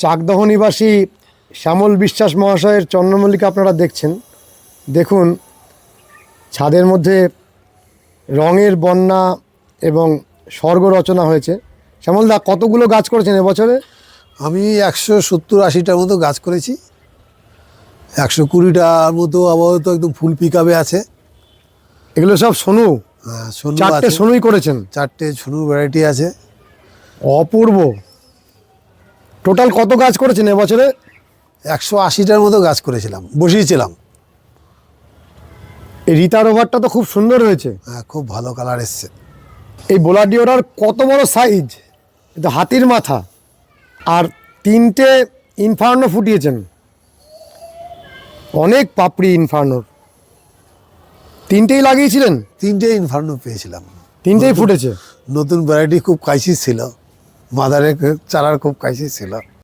চাকদহ নিবাসী শ্যামল বিশ্বাস মহাশয়ের চন্দ্রমল্লিকা আপনারা দেখছেন। দেখুন ছাদের মধ্যে রঙের বন্যা এবং স্বর্গ রচনা হয়েছে। শ্যামলদা, কতগুলো গাছ করেছেন এবছরে? আমি 170-80টার মতো গাছ করেছি। 120টার মতো আপাতত একদম ফুল পিকআপে আছে। এগুলো সব সোনু? হ্যাঁ, সোনু চারটে আছে। সোনুই করেছেন? 4টে সোনু ভ্যারাইটি আছে। অপূর্ব। টোটাল কত গাছ করেছেন এবছরে? 180টার মতো গাছ করেছিলাম, বসিয়েছিলাম। এই রিতার ওভারটা তো খুব সুন্দর হয়েছে। হ্যাঁ, খুব ভালো কালার এসছে। এই বোলাডিওরার কত বড় সাইজ! এটা হাতির মাথা। আর 3টে ইনফার্নো ফুটিয়েছেন। অনেক পাপড়ি ইনফার্নোর। 3টেই লাগিয়েছিলেন? 3টে ইনফার্নো পেয়েছিলাম। 3টেই ফুটেছে? নতুন ভ্যারাইটি খুব ক্রাইসিস ছিল, মাদারের চারার খুব ক্রাইসিস ছিল।